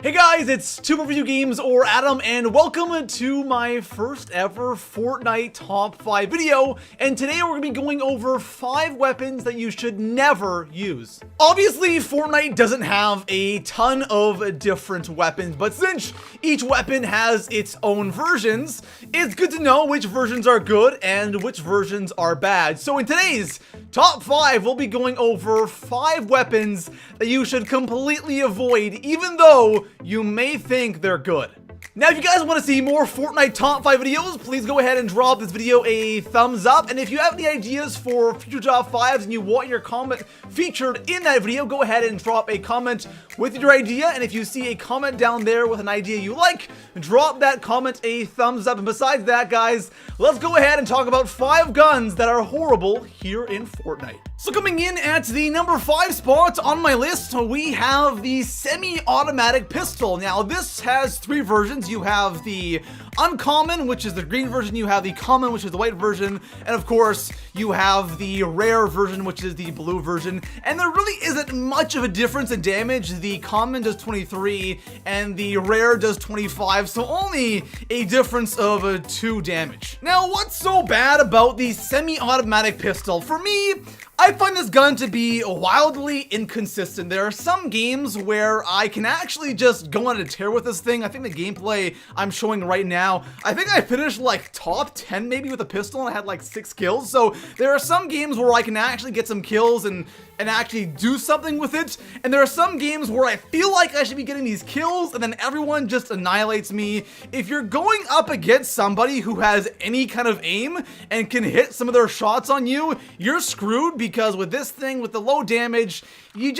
Hey guys, it's Two Review Games or Adam, and welcome to my first ever Fortnite Top 5 video. And today we're going to be going over 5 weapons that you should never use. Obviously, Fortnite doesn't have a ton of different weapons, but since each weapon has its own versions, it's good to know which versions are good and which versions are bad. So in today's Top 5, we'll be going over 5 weapons that you should completely avoid, even though you may think they're good. Now, if you guys want to see more Fortnite Top 5 videos, please go ahead and drop this video a thumbs up. And if you have any ideas for future Top 5s and you want your comment featured in that video, go ahead and drop a comment with your idea. And if you see a comment down there with an idea you like, drop that comment a thumbs up. And besides that, guys, let's go ahead and talk about 5 guns that are horrible here in Fortnite. So coming in at the number 5 spot on my list, we have the semi-automatic pistol. Now, this has 3 versions. You have the uncommon, which is the green version. You have the common, which is the white version. And of course, you have the rare version, which is the blue version. And there really isn't much of a difference in damage. The common does 23 and the rare does 25. So only a difference of 2 damage. Now, what's so bad about the semi-automatic pistol? For me, I find this gun to be wildly inconsistent. There are some games where I can actually just go on a tear with this thing. I think the gameplay I'm showing right now, I think I finished like top 10 maybe with a pistol and I had like 6 kills. So there are some games where I can actually get some kills and actually do something with it. And there are some games where I feel like I should be getting these kills and then everyone just annihilates me. If you're going up against somebody who has any kind of aim and can hit some of their shots on you, you're screwed, because with this thing, with the low damage, you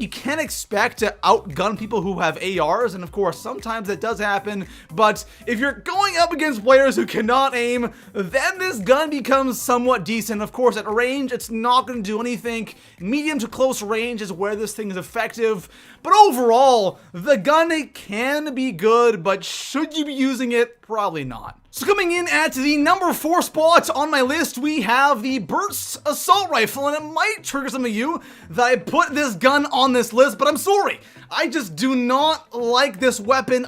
can't expect to outgun people who have ARs. And of course, sometimes that does happen. But if you're going up against players who cannot aim, then this gun becomes somewhat decent. Of course, at range, it's not going to do anything. Medium to close range is where this thing is effective. But overall, the gun can be good, but should you be using it? Probably not. So coming in at the number 4 spot on my list, we have the Burst Assault Rifle, and it might trigger some of you that I put this gun on this list, but I'm sorry. I just do not like this weapon.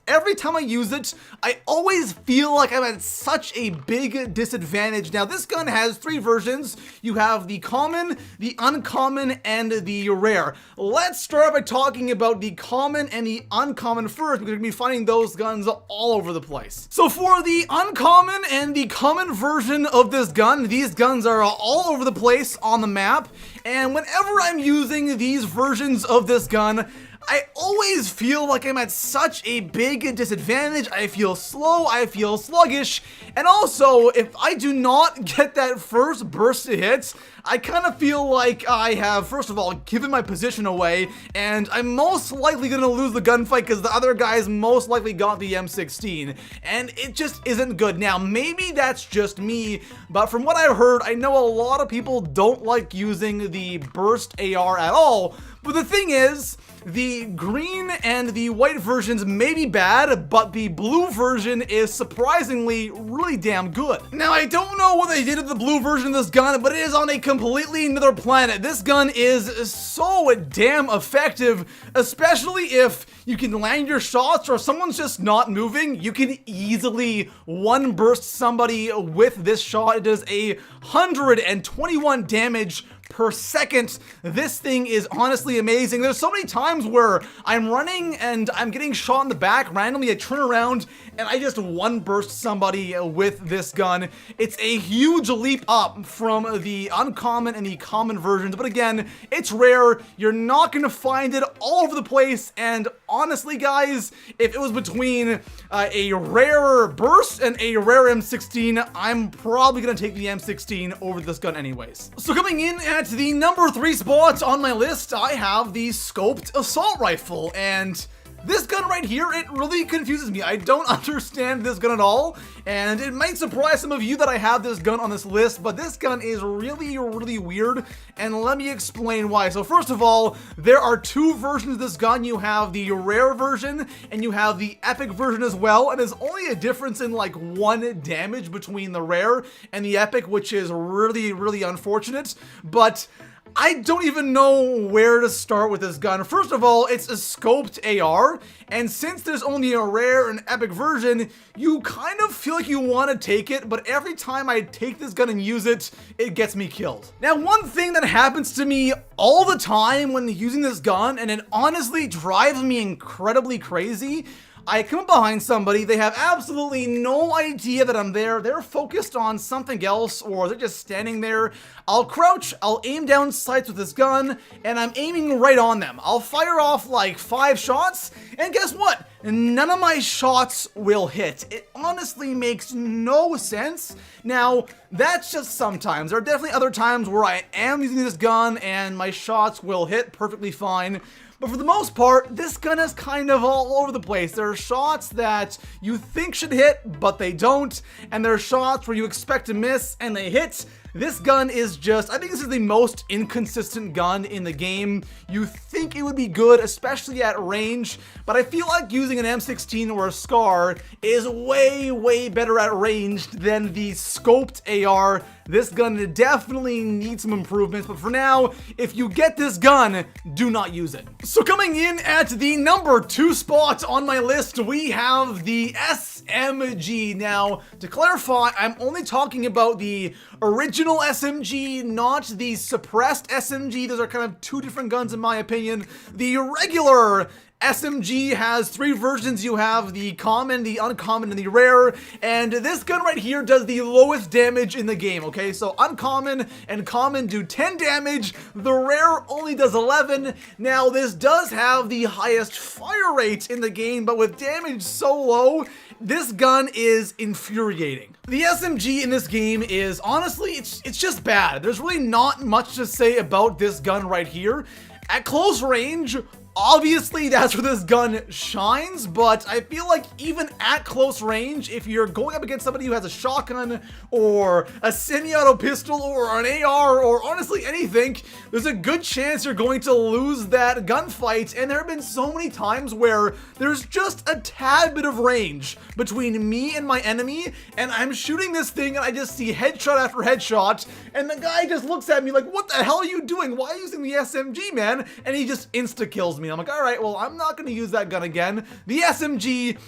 Every time I use it, I always feel like I'm at such a big disadvantage. Now, this gun has 3 versions. You have the common, the uncommon, and the rare. Let's start by talking about the common and the uncommon first, because we're going to be finding those guns all over the place. So for the uncommon and the common version of this gun, these guns are all over the place on the map. And whenever I'm using these versions of this gun, I always feel like I'm at such a big disadvantage. I feel slow, I feel sluggish, and also, if I do not get that first burst of hits, I kind of feel like I have, first of all, given my position away, and I'm most likely going to lose the gunfight because the other guys most likely got the M16, and it just isn't good. Now, maybe that's just me, but from what I've heard, I know a lot of people don't like using the burst AR at all. But the thing is, the green and the white versions may be bad, but the blue version is surprisingly really damn good. Now, I don't know what they did with the blue version of this gun, but it is on a completely another planet. This gun is so damn effective, especially if you can land your shots or someone's just not moving. You can easily one burst somebody with this shot. It does 121 damage per second. This thing is honestly amazing. There's so many times where I'm running and I'm getting shot in the back randomly. I turn around and I just one burst somebody with this gun. It's a huge leap up from the uncommon and the common versions, but again, it's rare. You're not going to find it all over the place. And honestly, guys, if it was between a rare burst and a rare M16, I'm probably going to take the M16 over this gun anyways. So coming in at the number 3 spot on my list, I have the Scoped Assault Rifle, and this gun right here, it really confuses me. I don't understand this gun at all, and it might surprise some of you that I have this gun on this list, but this gun is really, really weird, and let me explain why. So first of all, there are 2 versions of this gun. You have the rare version, and you have the epic version as well, and there's only a difference in like 1 damage between the rare and the epic, which is really, really unfortunate, but I don't even know where to start with this gun. First of all, it's a scoped AR, and since there's only a rare and epic version, you kind of feel like you want to take it, but every time I take this gun and use it, it gets me killed. Now, one thing that happens to me all the time when using this gun, and it honestly drives me incredibly crazy, I come up behind somebody, they have absolutely no idea that I'm there, they're focused on something else, or they're just standing there. I'll crouch, I'll aim down sights with this gun, and I'm aiming right on them. I'll fire off like 5 shots, and guess what? None of my shots will hit. It honestly makes no sense. Now, that's just sometimes. There are definitely other times where I am using this gun, and my shots will hit perfectly fine. But for the most part, this gun is kind of all over the place. There are shots that you think should hit, but they don't. And there are shots where you expect to miss, and they hit. This gun is just, I think this is the most inconsistent gun in the game. You think it would be good, especially at range, but I feel like using an M16 or a SCAR is way, way better at range than the scoped AR. This gun definitely needs some improvements, but for now, if you get this gun, do not use it. So coming in at the number 2 spot on my list, we have the SMG. Now, to clarify, I'm only talking about the original SMG, not the suppressed SMG. Those are kind of 2 different guns in my opinion. The regular SMG has 3 versions. You have the common, the uncommon, and the rare, and this gun right here does the lowest damage in the game, okay? So uncommon and common do 10 damage, the rare only does 11. Now this does have the highest fire rate in the game, but with damage so low, this gun is infuriating. The SMG in this game is honestly, it's just bad. There's really not much to say about this gun right here. At close range, obviously, that's where this gun shines, but I feel like even at close range, if you're going up against somebody who has a shotgun or a semi-auto pistol or an AR or honestly anything, there's a good chance you're going to lose that gunfight. And there have been so many times where there's just a tad bit of range between me and my enemy, and I'm shooting this thing and I just see headshot after headshot, and the guy just looks at me like, what the hell are you doing? Why are you using the SMG, man? And he just insta-kills me. I'm like, all right, well, I'm not going to use that gun again. The SMG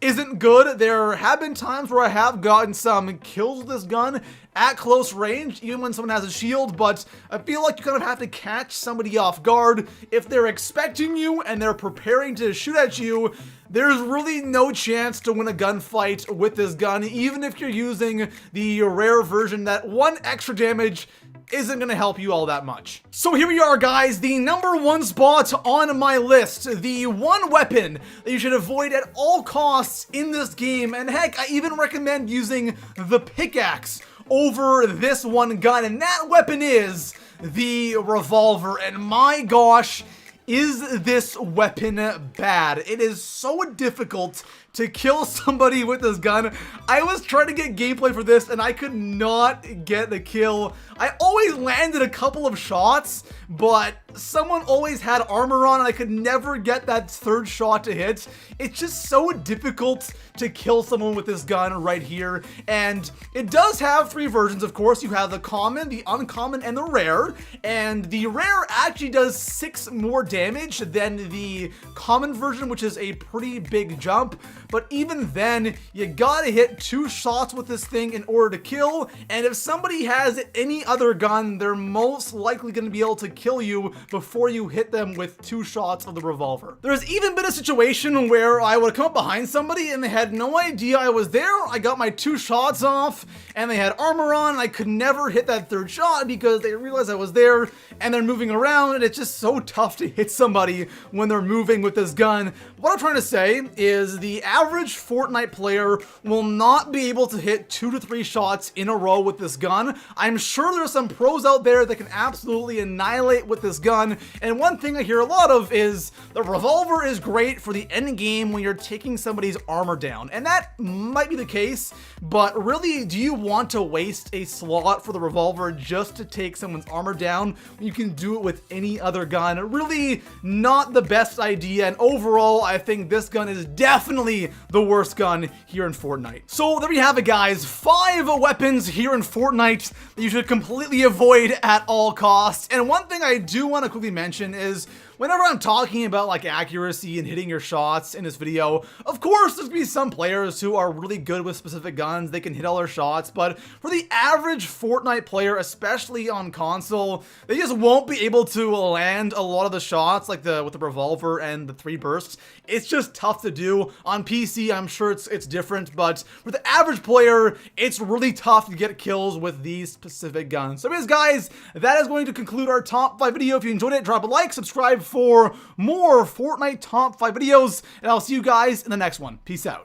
isn't good. There have been times where I have gotten some kills with this gun at close range, even when someone has a shield, but I feel like you kind of have to catch somebody off guard. If they're expecting you and they're preparing to shoot at you, there's really no chance to win a gunfight with this gun, even if you're using the rare version. That 1 extra damage isn't going to help you all that much. So here we are, guys, the number 1 spot on my list, the one weapon that you should avoid at all costs in this game, and heck, I even recommend using the pickaxe over this one gun, and that weapon is the revolver. And my gosh, is this weapon bad? It is so difficult to kill somebody with this gun. I was trying to get gameplay for this and I could not get the kill. I always landed a couple of shots, but someone always had armor on and I could never get that 3rd shot to hit. It's just so difficult to kill someone with this gun right here. And it does have 3 versions, of course. You have the common, the uncommon, and the rare. And the rare actually does 6 more damage than the common version, which is a pretty big jump. But even then, you gotta hit 2 shots with this thing in order to kill. And if somebody has any other gun, they're most likely gonna be able to kill you before you hit them with 2 shots of the revolver. There's even been a situation where I would come up behind somebody and they had no idea I was there. I got my 2 shots off and they had armor on. I could never hit that 3rd shot because they realized I was there and they're moving around, and it's just so tough to hit somebody when they're moving with this gun. What I'm trying to say is the average Fortnite player will not be able to hit 2 to 3 shots in a row with this gun. I'm sure there's some pros out there that can absolutely annihilate with this gun, and one thing I hear a lot of is the revolver is great for the end game when you're taking somebody's armor down, and that might be the case, but really, do you want to waste a slot for the revolver just to take someone's armor down when you can do it with any other gun? Really, probably not the best idea, and overall, I think this gun is definitely the worst gun here in Fortnite. So there you have it, guys. 5 weapons here in Fortnite that you should completely avoid at all costs. And one thing I do want to quickly mention is, whenever I'm talking about like accuracy and hitting your shots in this video, of course there's gonna be some players who are really good with specific guns, they can hit all their shots, but for the average Fortnite player, especially on console, they just won't be able to land a lot of the shots like with the revolver and the 3 bursts. It's just tough to do. On PC, I'm sure it's different, but for the average player, it's really tough to get kills with these specific guns. So anyways, guys, that is going to conclude our top 5 video. If you enjoyed it, drop a like, subscribe for more Fortnite top 5 videos, and I'll see you guys in the next one. Peace out.